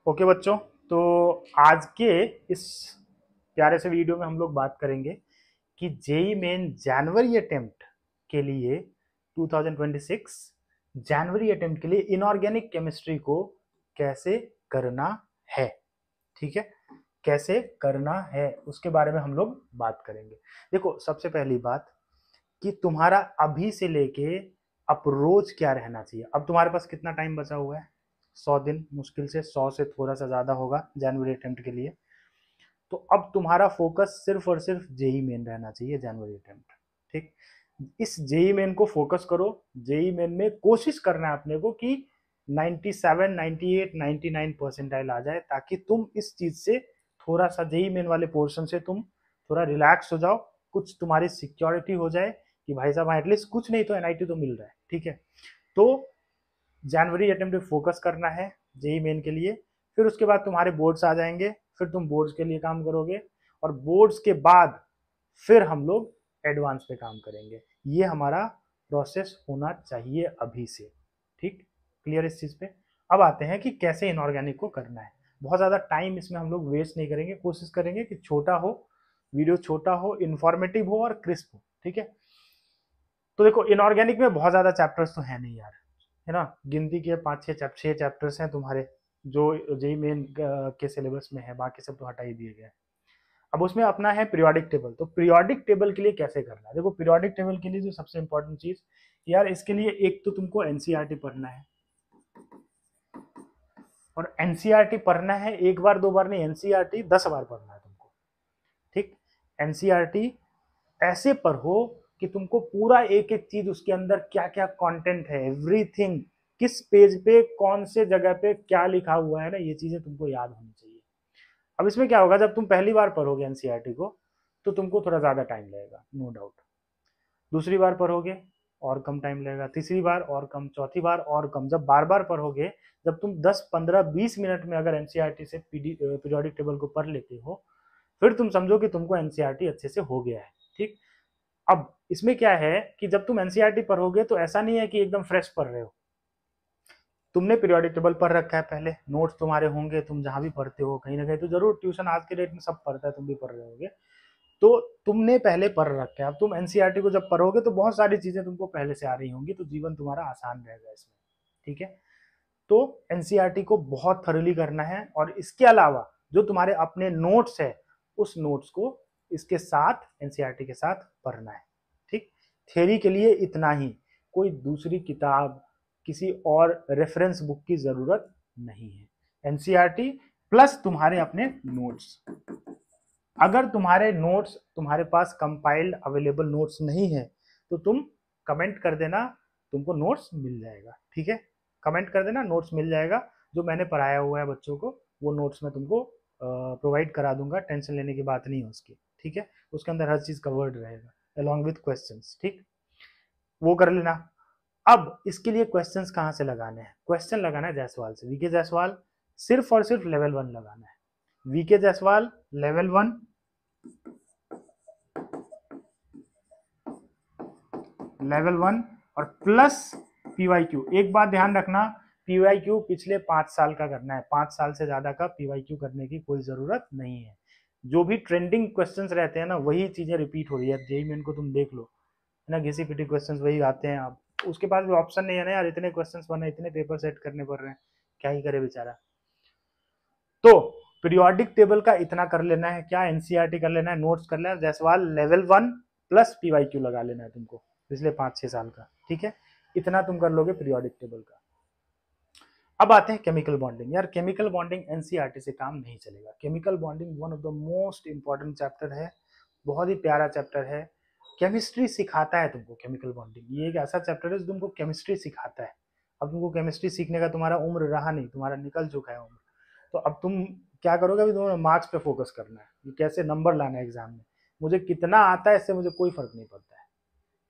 Okay बच्चों, तो आज के इस प्यारे से वीडियो में हम लोग बात करेंगे कि जेई मेन जनवरी अटेम्प्ट के लिए 2026 जनवरी अटेम्प्ट के लिए इनऑर्गेनिक केमिस्ट्री को कैसे करना है। ठीक है, कैसे करना है उसके बारे में हम लोग बात करेंगे। देखो, सबसे पहली बात कि तुम्हारा अभी से लेके अप्रोच क्या रहना चाहिए। अब तुम्हारे पास कितना टाइम बचा हुआ है? 100 दिन, मुश्किल से 100 से थोड़ा सा ज्यादा होगा जनवरी अटेम्प्ट के लिए। तो अब तुम्हारा फोकस सिर्फ और सिर्फ जेई मेन रहना चाहिए जनवरी अटेम्प्ट। ठीक, इस जेई मेन को फोकस करो। जेई मेन में कोशिश करना है अपने को कि 97, 98, 99 परसेंटाइल आ जाए, ताकि तुम इस चीज से थोड़ा सा जेई मेन वाले पोर्शन से तुम थोड़ा रिलैक्स हो जाओ, कुछ तुम्हारी सिक्योरिटी हो जाए कि भाई साहब एटलीस्ट कुछ नहीं तो एनआईटी तो मिल रहा है। ठीक है, तो जनवरी अटेम्प्ट पे फोकस करना है जेई मेन के लिए। फिर उसके बाद तुम्हारे बोर्ड्स आ जाएंगे, फिर तुम बोर्ड्स के लिए काम करोगे, और बोर्ड्स के बाद फिर हम लोग एडवांस पे काम करेंगे। ये हमारा प्रोसेस होना चाहिए अभी से। ठीक, क्लियर इस चीज पे। अब आते हैं कि कैसे इनऑर्गेनिक को करना है। बहुत ज्यादा टाइम इसमें हम लोग वेस्ट नहीं करेंगे, कोशिश करेंगे कि छोटा हो, वीडियो छोटा हो, इंफॉर्मेटिव हो और क्रिस्प हो। ठीक है, तो देखो, इनऑर्गेनिक में बहुत ज्यादा चैप्टर्स तो है नहीं यार, है ना। गिनती के 5-6 चैप्टर्स हैं तुम्हारे जो जेई मेन के सिलेबस में है, बाकी सब तो हटा ही दिए गए। अब उसमें अपना है पीरियोडिक टेबल। तो पीरियोडिक टेबल के लिए कैसे करना है? देखो, पीरियोडिक टेबल के लिए जो सबसे इंपॉर्टेंट चीज यार, इसके लिए एक तो तुमको एनसीईआरटी पढ़ना है, और एनसीईआरटी पढ़ना है एक बार दो बार नहीं, एनसीईआरटी 10 बार पढ़ना है तुमको। ठीक, एनसीईआरटी ऐसे पढ़ो कि तुमको पूरा एक एक चीज उसके अंदर क्या क्या कंटेंट है, एवरीथिंग, किस पेज पे कौन से जगह पे क्या लिखा हुआ है ना, ये चीजें तुमको याद होनी चाहिए। अब इसमें क्या होगा, जब तुम पहली बार पढ़ोगे एनसीईआरटी को तो तुमको थोड़ा ज्यादा टाइम लगेगा, नो डाउट। दूसरी बार पढ़ोगे और कम टाइम लगेगा, तीसरी बार और कम, चौथी बार और कम। जब बार बार पढ़ोगे, जब तुम 10, 15, 20 मिनट में अगर एनसीईआरटी से पीरियोडिक टेबल को पढ़ लेते हो, फिर तुम समझो कि तुमको एनसीईआरटी अच्छे से हो गया है। ठीक, अब इसमें क्या है कि जब तुम एनसीईआरटी पढ़ोगे तो ऐसा नहीं है कि एकदम फ्रेश पढ़ रहे हो। तुमने पीरियोडिक टेबल पढ़ रखा है, पहले नोट्स तुम्हारे होंगे, तुम जहां भी पढ़ते हो कहीं ना कहीं तो जरूर, ट्यूशन आज के डेट में सब पढ़ता है, तुम भी पढ़ रहे होगे, तो तुमने पहले पढ़ रखा है। अब तुम एनसीईआरटी को जब पढ़ोगे तो बहुत सारी चीजें तुमको पहले से आ रही होंगी, तो जीवन तुम्हारा आसान रहेगा इसमें। ठीक है, तो एनसीईआरटी को बहुत थरोली करना है, और इसके अलावा जो तुम्हारे अपने नोट्स है, उस नोट्स को इसके साथ, एनसीईआरटी के साथ पढ़ना है। ठीक, थ्योरी के लिए इतना ही, कोई दूसरी किताब, किसी और रेफरेंस बुक की जरूरत नहीं है। एनसीईआरटी प्लस तुम्हारे अपने नोट्स। अगर तुम्हारे नोट्स, तुम्हारे पास कंपाइल्ड अवेलेबल नोट्स नहीं है तो तुम कमेंट कर देना, तुमको नोट्स मिल जाएगा। ठीक है, कमेंट कर देना, नोट्स मिल जाएगा। जो मैंने पढ़ाया हुआ है बच्चों को, वो नोट्स मैं तुमको प्रोवाइड करा दूंगा, टेंशन लेने की बात नहीं है उसकी। ठीक है, उसके अंदर हर चीज कवर्ड रहेगा अलॉन्ग विथ क्वेश्चंस। ठीक, वो कर लेना। अब इसके लिए क्वेश्चंस कहाँ से लगाने हैं? क्वेश्चन लगाना है जायसवाल से, वीके जायसवाल, सिर्फ और सिर्फ लेवल 1 लगाना है। वीके जायसवाल लेवल 1, लेवल 1 और प्लस पीवाईक्यू। एक बात ध्यान रखना, पीवाईक्यू पिछले 5 साल का करना है, 5 साल से ज्यादा का पीवाईक्यू करने की कोई जरूरत नहीं है। जो भी ट्रेंडिंग क्वेश्चंस रहते हैं ना, वही चीजें रिपीट हो रही है। जेई मेन को तुम देख लो, है ना, घिसी पिटी क्वेश्चंस वही आते हैं। अब उसके पास भी ऑप्शन नहीं है ना यार, इतने क्वेश्चंस बने, इतने पेपर सेट करने पड़ रहे हैं, क्या ही करे बेचारा। तो पीरियोडिक टेबल का इतना कर लेना है, क्या एनसीईआरटी कर लेना है, नोट्स कर लेना है, जायसवाल लेवल 1 प्लस पीवाईक्यू लगा लेना है तुमको पिछले 5-6 साल का। ठीक है, इतना तुम कर लोगे पीरियोडिक टेबल का। अब आते हैं केमिकल बॉन्डिंग। यार केमिकल बॉन्डिंग एनसीईआरटी से काम नहीं चलेगा। Chemical bonding one of the most important chapter है, बहुत ही प्यारा चैप्टर है। केमिस्ट्री सिखाता है तुमको केमिकल बॉन्डिंग। ये एक ऐसा चैप्टर है जो तुमको केमिस्ट्री सिखाता है। अब तुमको केमिस्ट्री सीखने का तुम्हारा उम्र रहा नहीं, तुम्हारा निकल चुका है उम्र, तो अब तुम क्या करोगे? अभी तुम्हें मार्क्स पे फोकस करना है कि कैसे नंबर लाना है एग्जाम में। मुझे कितना आता है इससे मुझे कोई फर्क नहीं पड़ता है,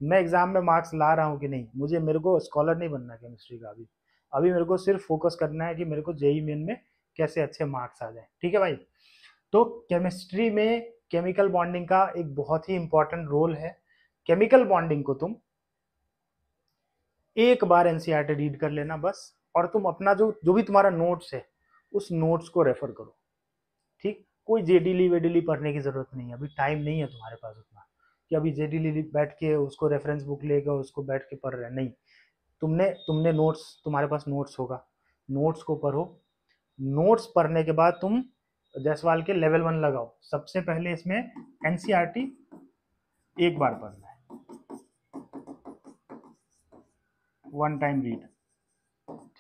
मैं एग्जाम में मार्क्स ला रहा हूँ कि नहीं, मुझे, मेरे को स्कॉलर नहीं बनना केमिस्ट्री का। अभी अभी मेरे को सिर्फ फोकस करना है कि मेरे को जेई मेन में कैसे अच्छे मार्क्स आ जाए। ठीक है भाई, तो केमिस्ट्री में केमिकल बॉन्डिंग का एक बहुत ही इंपॉर्टेंट रोल है। केमिकल बॉन्डिंग को तुम एक बार एनसीईआरटी रीड कर लेना बस, और तुम अपना जो जो भी तुम्हारा नोट्स है उस नोट्स को रेफर करो। ठीक, कोई जेडीली वेडीली पढ़ने की जरूरत नहीं है, अभी टाइम नहीं है तुम्हारे पास उतना कि अभी जेडीली बैठ के उसको रेफरेंस बुक लेकर उसको बैठ के पढ़ रहे हैं, नहीं। तुमने तुमने नोट्स, तुम्हारे पास नोट्स होगा, नोट्स को पढ़ो। नोट्स पढ़ने के बाद तुम जायसवाल के लेवल 1 लगाओ। सबसे पहले इसमें एनसीईआरटी एक बार पढ़ना है, वन टाइम रीड।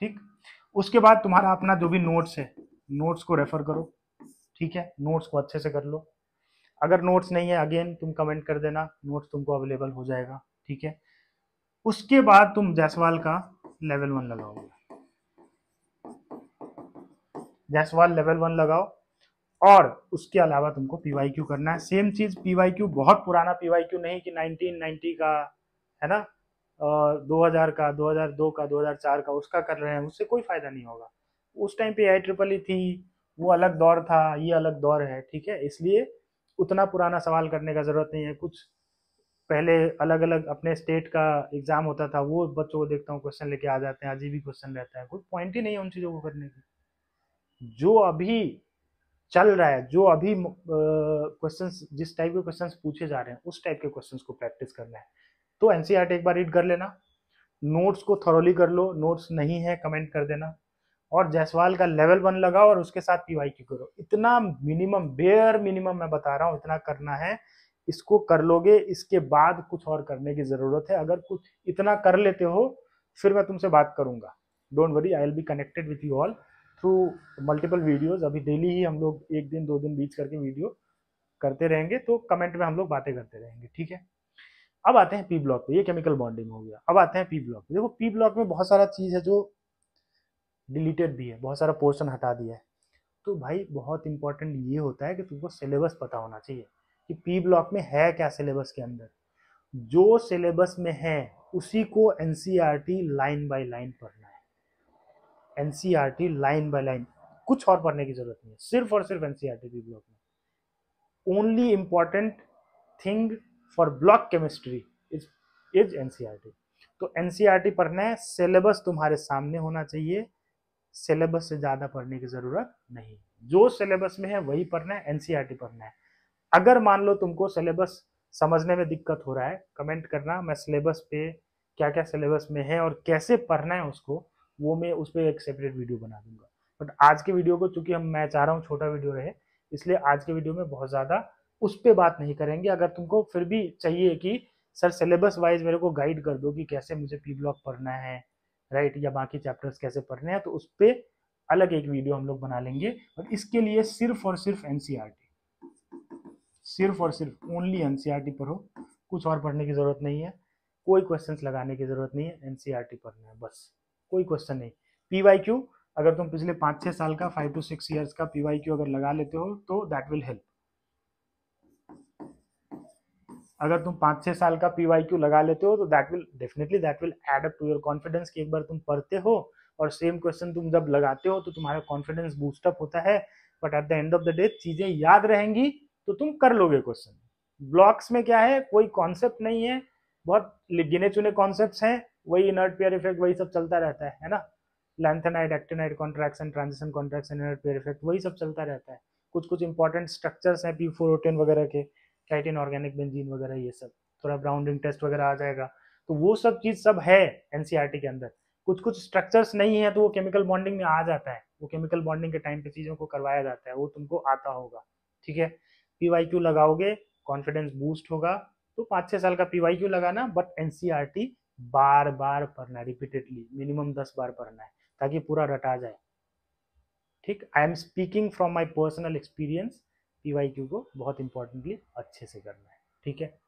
ठीक, उसके बाद तुम्हारा अपना जो भी नोट्स है, नोट्स को रेफर करो। ठीक है, नोट्स को अच्छे से कर लो। अगर नोट्स नहीं है, अगेन तुम कमेंट कर देना, नोट्स तुमको अवेलेबल हो जाएगा। ठीक है, उसके बाद तुम जायसवाल का लेवल 1 लगाओगे। जायसवाल लेवल 1 लगाओ, और उसके अलावा तुमको पीवाईक्यू करना है। सेम चीज, पीवाईक्यू बहुत पुराना पीवाईक्यू नहीं कि 1990 का है ना, 2000 का, 2002 का, 2004 का, उसका कर रहे हैं, उससे कोई फायदा नहीं होगा। उस टाइम पे IEEE थी, वो अलग दौर था, ये अलग दौर है। ठीक है, इसलिए उतना पुराना सवाल करने का जरूरत नहीं है। कुछ पहले अलग अलग अपने स्टेट का एग्जाम होता था, वो बच्चों को देखता हूँ क्वेश्चन लेके आ जाते हैं, अजीब ही क्वेश्चन रहता है, कोई पॉइंट ही नहीं है उन चीजों को करने की। जो अभी चल रहा है, जो अभी क्वेश्चंस, जिस टाइप के क्वेश्चंस पूछे जा रहे हैं, उस टाइप के क्वेश्चंस को प्रैक्टिस करना है। तो एनसीईआरटी एक बार रीड कर लेना, नोट्स को थॉरोली कर लो, नोट्स नहीं है कमेंट कर देना, और जायसवाल का लेवल 1 लगाओ, और उसके साथ पीवाईक्यू करो। इतना मिनिमम, बेयर मिनिमम मैं बता रहा हूँ, इतना करना है। इसको कर लोगे, इसके बाद कुछ और करने की जरूरत है। अगर कुछ इतना कर लेते हो, फिर मैं तुमसे बात करूंगा। Don't worry, I will be connected with you all through multiple videos. अभी डेली ही हम लोग एक दिन 2 दिन बीच करके वीडियो करते रहेंगे, तो कमेंट में हम लोग बातें करते रहेंगे। ठीक है, अब आते हैं पी ब्लॉक पे। ये केमिकल बॉन्डिंग हो गया। अब आते हैं पी ब्लॉक पे। देखो, पी ब्लॉक में बहुत सारा चीज है जो डिलीटेड भी है, बहुत सारा पोर्शन हटा दिया है। तो भाई बहुत इंपॉर्टेंट ये होता है कि तुमको सिलेबस पता होना चाहिए कि पी ब्लॉक में है क्या सिलेबस के अंदर। जो सिलेबस में है उसी को एनसीईआरटी लाइन बाय लाइन पढ़ना है। एनसीईआरटी लाइन बाय लाइन, कुछ और पढ़ने की जरूरत नहीं है, सिर्फ और सिर्फ एनसीईआरटी पी ब्लॉक में। Only important thing for block chemistry is NCERT. तो एनसीईआरटी पढ़ना है, सिलेबस तुम्हारे सामने होना चाहिए, सिलेबस से ज्यादा पढ़ने की जरूरत नहीं। जो सिलेबस में है वही पढ़ना है, एनसीईआरटी पढ़ना है। अगर मान लो तुमको सिलेबस समझने में दिक्कत हो रहा है, कमेंट करना, मैं सिलेबस पे क्या क्या सिलेबस में है और कैसे पढ़ना है उसको, वो मैं उस पर एक सेपरेट वीडियो बना दूंगा। बट आज के वीडियो को, चूंकि मैं चाह रहा हूँ छोटा वीडियो रहे, इसलिए आज के वीडियो में बहुत ज्यादा उस पर बात नहीं करेंगे। अगर तुमको फिर भी चाहिए कि सर सिलेबस वाइज मेरे को गाइड कर दो कि कैसे मुझे पी ब्लॉक पढ़ना है, राइट, या बाकी चैप्टर्स कैसे पढ़ने हैं, तो उस पर अलग एक वीडियो हम लोग बना लेंगे। और इसके लिए सिर्फ और सिर्फ एनसीईआरटी, सिर्फ और सिर्फ ओनली एनसीईआरटी पढ़ो, कुछ और पढ़ने की जरूरत नहीं है, कोई क्वेश्चंस लगाने की जरूरत नहीं है, एनसीईआरटी पढ़ना है बस, कोई क्वेश्चन नहीं। पीवाईक्यू, अगर तुम पिछले 5-6 साल का, 5 to 6 ईयर्स का पीवाईक्यू अगर लगा लेते हो तो दैट विल हेल्प। अगर तुम 5-6 साल का पीवाईक्यू लगा लेते हो तो that will definitely, that will add up to your confidence कि एक बार तुम पढ़ते हो और सेम क्वेश्चन तुम जब लगाते हो तो तुम्हारा कॉन्फिडेंस बूस्टअप होता है। But at the end of the day चीजें याद रहेंगी तो तुम कर लोगे क्वेश्चन। ब्लॉक्स में क्या है, कोई कॉन्सेप्ट नहीं है, बहुत गिने चुने कॉन्सेप्ट हैं, वही इनर्ट पेयर इफेक्ट, वही सब चलता रहता है ना। Lanthanide, actinide contraction, transition contraction, inert pair effect, वही सब चलता रहता है। कुछ कुछ इंपॉर्टेंट स्ट्रक्चर्स हैं P4O10 वगैरह के, काइटिन ऑर्गेनिक बेंजीन वगैरह, ये सब थोड़ा ब्राउनिंग टेस्ट वगैरह आ जाएगा, तो वो सब चीज सब है एनसीईआरटी के अंदर। कुछ कुछ स्ट्रक्चर्स नहीं है तो वो केमिकल बॉन्डिंग में आ जाता है, वो केमिकल बॉन्डिंग के टाइम पे चीजों को करवाया जाता है, वो तुमको आता होगा। ठीक है, पीवाईक्यू लगाओगे, कॉन्फिडेंस बूस्ट होगा। तो 5-6 साल का पीवाईक्यू लगाना, बट एनसीईआरटी बार बार पढ़ना, रिपीटेडली मिनिमम 10 बार पढ़ना है, ताकि पूरा रटा जाए। ठीक, I am speaking from my personal experience, PYQ को बहुत इंपॉर्टेंटली अच्छे से करना है। ठीक है,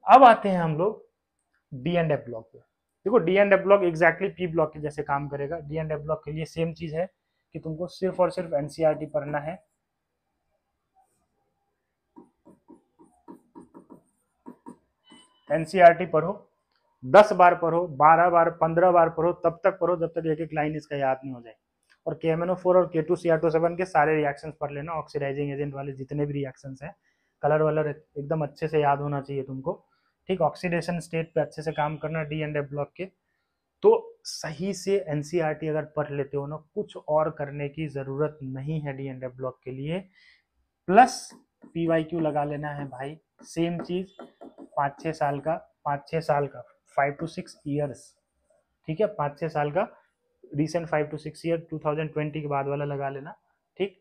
अब आते हैं हम लोग डी एंड एफ ब्लॉक पे। देखो, D and F block exactly P block के जैसे काम करेगा। डी एंड एफ ब्लॉक के लिए सेम चीज है कि तुमको सिर्फ और सिर्फ एनसीईआरटी पढ़ना है। एनसीईआरटी पढ़ो, 10 बार पढ़ो, 12 बार, 15 बार पढ़ो, तब तक पढ़ो जब तक एक एक लाइन इसका याद नहीं हो जाए। और KMnO4 और K2Cr2 के सारे रिएक्शंस पढ़ लेना, ऑक्सीडाइजिंग एजेंट वाले जितने भी रिएक्शंस हैं, कलर वलर एकदम अच्छे से याद होना चाहिए तुमको। ठीक, ऑक्सीडेशन स्टेट पे अच्छे से काम करना डी एंड एफ ब्लॉक के। तो सही से एनसीईआरटी अगर पढ़ लेते हो ना, कुछ और करने की जरूरत नहीं है डी&एफ ब्लॉक के लिए। प्लस पीवाईक्यू लगा लेना है भाई, सेम चीज 5-6 साल का, 5-6 साल का 5 to 6 years, ठीक है, 5-6 साल का रिसेंट 5 to 6 year 2020 के बाद वाला लगा लेना, ठीक।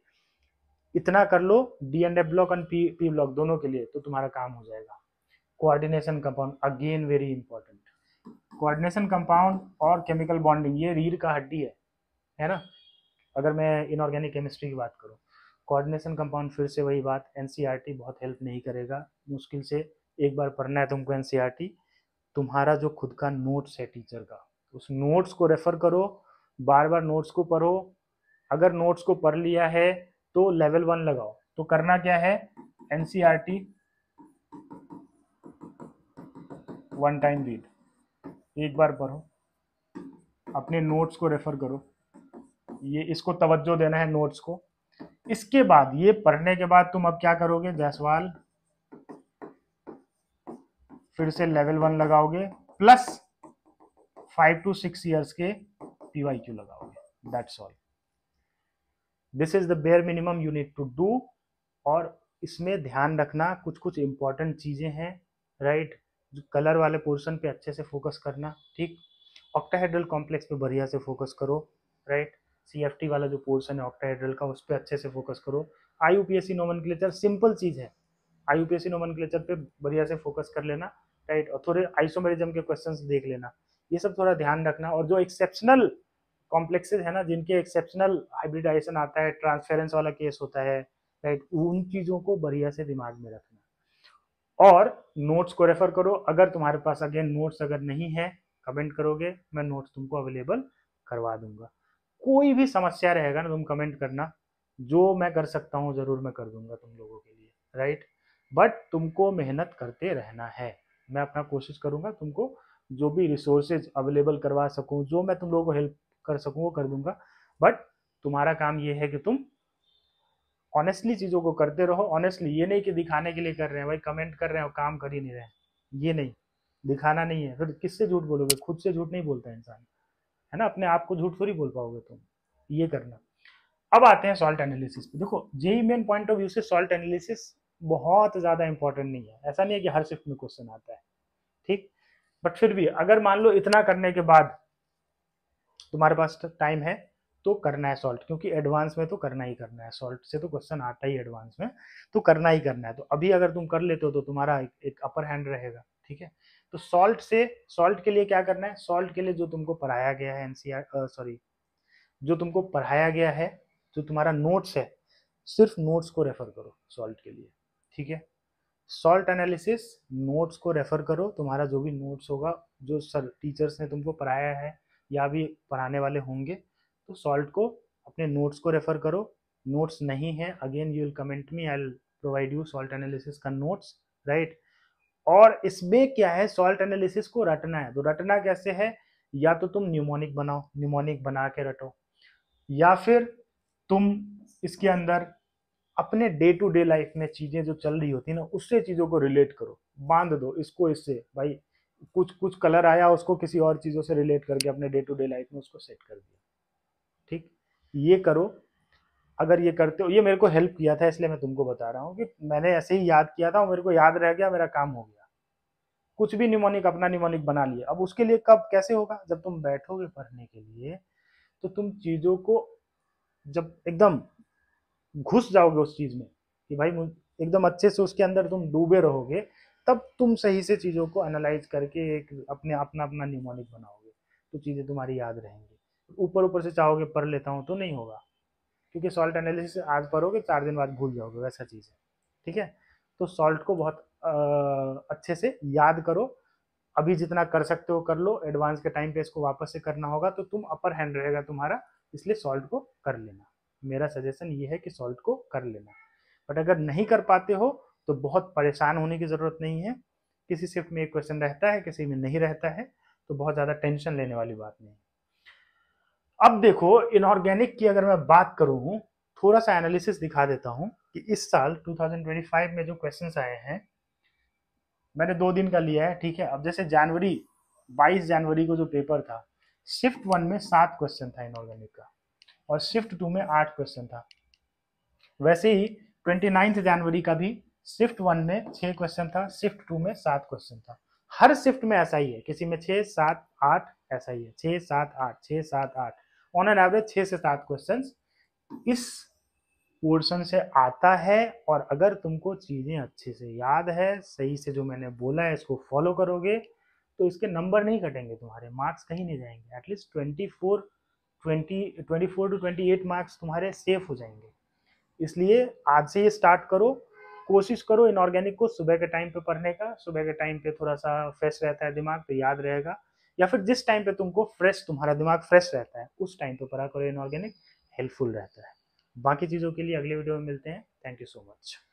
इतना कर लो डी&एफ ब्लॉक और पी ब्लॉक दोनों के लिए, तो तुम्हारा काम हो जाएगा। Coordination compound again very important, coordination compound और केमिकल बॉन्डिंग, ये रीढ़ का हड्डी है ना। अगर मैं इनऑर्गेनिक केमिस्ट्री की बात करूँ, कोऑर्डिनेशन कंपाउंड फिर से वही बात, एनसीईआरटी बहुत हेल्प नहीं करेगा, मुश्किल से एक बार पढ़ना है तुमको एनसीईआरटी। तुम्हारा जो खुद का नोट्स है टीचर का, उस नोट्स को रेफर करो, बार बार नोट्स को पढ़ो। अगर नोट्स को पढ़ लिया है तो लेवल 1 लगाओ। तो करना क्या है, एनसीईआरटी 1 टाइम रीड, एक बार पढ़ो, अपने नोट्स को रेफर करो, ये इसको तवज्जो देना है नोट्स को। इसके बाद ये पढ़ने के बाद तुम अब क्या करोगे, जायसवाल फिर से लेवल 1 लगाओगे, प्लस 5 to 6 years के पीवाईक्यू लगाओगे, that's all. This is the bare minimum you need to do. और इसमें ध्यान रखना कुछ कुछ इंपॉर्टेंट चीजें हैं, राइट। जो कलर वाले पोर्शन पे अच्छे से फोकस करना, ठीक। ऑक्टाहेड्रल कॉम्प्लेक्स पे बढ़िया से फोकस करो, राइट। सीएफटी वाला जो पोर्शन है ऑक्टाहेड्रल का, उस पर अच्छे से फोकस करो। आईयूपीएससी नोमेनक्लेचर सिंपल चीज है, आईयूपीएससी नोमेनक्लेचर पे बढ़िया से फोकस कर लेना, राइट। और थोड़े आइसोमेरिज्म के क्वेश्चंस देख लेना, ये सब थोड़ा ध्यान रखना। और जो एक्सेप्शनल कॉम्प्लेक्सेस है ना, जिनके एक्सेप्शनल हाइब्रिडाइजेशन आता है, ट्रांसफेरेंस वाला केस होता है, राइट, उन चीजों को बढ़िया से दिमाग में रखना। और नोट्स को रेफर करो। अगर तुम्हारे पास अगेन नोट्स अगर नहीं है, कमेंट करोगे, मैं नोट्स तुमको अवेलेबल करवा दूंगा। कोई भी समस्या रहेगा ना, तुम कमेंट करना, जो मैं कर सकता हूँ जरूर मैं कर दूंगा तुम लोगों के लिए, राइट। बट तुमको मेहनत करते रहना है, मैं अपना कोशिश करूंगा तुमको जो भी रिसोर्सेज अवेलेबल करवा सकूं, जो मैं तुम लोगों को हेल्प कर सकूं वो कर दूंगा। बट तुम्हारा काम ये है कि तुम ऑनेस्टली चीजों को करते रहो। ऑनेस्टली, ये नहीं कि दिखाने के लिए कर रहे हैं भाई, कमेंट कर रहे हैं और काम कर ही नहीं रहे हैं, ये नहीं, दिखाना नहीं है। फिर किससे झूठ बोलोगे, खुद से झूठ नहीं बोलता इंसान, है ना। अपने आप को झूठ थोड़ी बोल पाओगे तुम, ये करना। अब आते हैं सॉल्ट एनालिसिस पे। देखो JEE main point of view से सॉल्ट एनालिसिस बहुत ज्यादा इंपॉर्टेंट नहीं है, ऐसा नहीं है कि हर शिफ्ट में क्वेश्चन आता है, ठीक। बट फिर भी अगर मान लो इतना करने के बाद तुम्हारे पास टाइम है तो करना है सॉल्ट, क्योंकि एडवांस में तो करना ही करना है, सॉल्ट से तो क्वेश्चन आता ही एडवांस में, तो करना ही करना है। तो अभी अगर तुम कर लेते हो तो तुम्हारा एक अपर हैंड रहेगा, ठीक है। तो सॉल्ट के लिए क्या करना है, सॉल्ट के लिए जो तुमको पढ़ाया गया है एनसीईआर सॉरी जो तुमको पढ़ाया गया है, जो तुम्हारा नोट्स है, सिर्फ नोट्स को रेफर करो सॉल्ट के लिए, ठीक है। सॉल्ट एनालिसिस नोट्स को रेफर करो, तुम्हारा जो भी नोट्स होगा, जो सर टीचर्स ने तुमको पढ़ाया है या भी पढ़ाने वाले होंगे, तो सॉल्ट को अपने नोट्स को रेफर करो। नोट्स नहीं है, again you will comment me, I will provide you salt analysis का नोट्स, राइट। और इसमें क्या है, सॉल्ट एनालिसिस को रटना है। तो रटना कैसे है, या तो तुम न्यूमोनिक बनाओ, न्यूमोनिक बना के रटो, या फिर तुम इसके अंदर अपने डे टू डे लाइफ में चीजें जो चल रही होती है ना, उससे चीजों को रिलेट करो, बांध दो इसको इससे भाई, कुछ कुछ कलर आया उसको किसी और चीजों से रिलेट करके अपने डे टू डे लाइफ में उसको सेट कर दिया, ठीक। ये करो। अगर ये करते हो, ये मेरे को हेल्प किया था इसलिए मैं तुमको बता रहा हूँ कि मैंने ऐसे ही याद किया था, मेरे को याद रह गया, मेरा काम हो गया। कुछ भी निमोनिक अपना निमोनिक बना लिया। अब उसके लिए कब कैसे होगा, जब तुम बैठोगे पढ़ने के लिए तो तुम चीजों को जब एकदम घुस जाओगे उस चीज में कि भाई एकदम अच्छे से उसके अंदर तुम डूबे रहोगे, तब तुम सही से चीजों को एनालाइज करके एक अपने अपना अपना निमोनिक बनाओगे, तो चीजें तुम्हारी याद रहेंगी। ऊपर ऊपर से चाहोगे पढ़ लेता हूँ तो नहीं होगा, क्योंकि सॉल्ट एनालिसिस आज पढ़ोगे 4 दिन बाद भूल जाओगे, वैसा चीज है, ठीक है। तो सॉल्ट को बहुत अच्छे से याद करो, अभी जितना कर सकते हो कर लो, एडवांस के टाइम पे इसको वापस से करना होगा तो तुम अपर हैंड रहेगा तुम्हारा, इसलिए सॉल्ट को कर लेना। मेरा सजेशन ये है कि सॉल्ट को कर लेना। बट अगर नहीं कर पाते हो तो बहुत परेशान होने की जरूरत नहीं है, किसी शिफ्ट में एक क्वेश्चन रहता है, किसी में नहीं रहता है, तो बहुत ज्यादा टेंशन लेने वाली बात नहीं। अब देखो इनऑर्गेनिक की अगर मैं बात करूं, थोड़ा सा एनालिसिस दिखा देता हूं कि इस साल 2025 में जो क्वेश्चंस आए हैं, मैंने 2 दिन का लिया है, ठीक है। अब जैसे जनवरी 22 जनवरी को जो पेपर था, शिफ्ट 1 में 7 क्वेश्चन था इनऑर्गेनिक का और शिफ्ट 2 में 8 क्वेश्चन था। वैसे ही 29 जनवरी का भी शिफ्ट 1 में 6 क्वेश्चन था, शिफ्ट 2 में 7 क्वेश्चन था। हर शिफ्ट में ऐसा ही है, किसी में 6 7 8 ऐसा ही है, 6 7 8 6 7 8 ऑन एन एवरेज 6 से 7 क्वेश्चन इस पोर्शन से आता है। और अगर तुमको चीजें अच्छे से याद है, सही से जो मैंने बोला है इसको फॉलो करोगे, तो इसके नंबर नहीं कटेंगे, तुम्हारे मार्क्स कहीं नहीं जाएंगे। एटलीस्ट 24 टू 28 मार्क्स तुम्हारे सेफ हो जाएंगे। इसलिए आज से ये स्टार्ट करो, कोशिश करो इनऑर्गेनिक को सुबह के टाइम पे पढ़ने का। सुबह के टाइम पे थोड़ा सा फ्रेश रहता है दिमाग, तो याद रहेगा। या फिर जिस टाइम पे तुमको फ्रेश, तुम्हारा दिमाग फ्रेश रहता है, उस टाइम पे पढ़ा करो इनऑर्गेनिक, हेल्पफुल रहता है। बाकी चीज़ों के लिए अगले वीडियो में मिलते हैं। Thank you so much.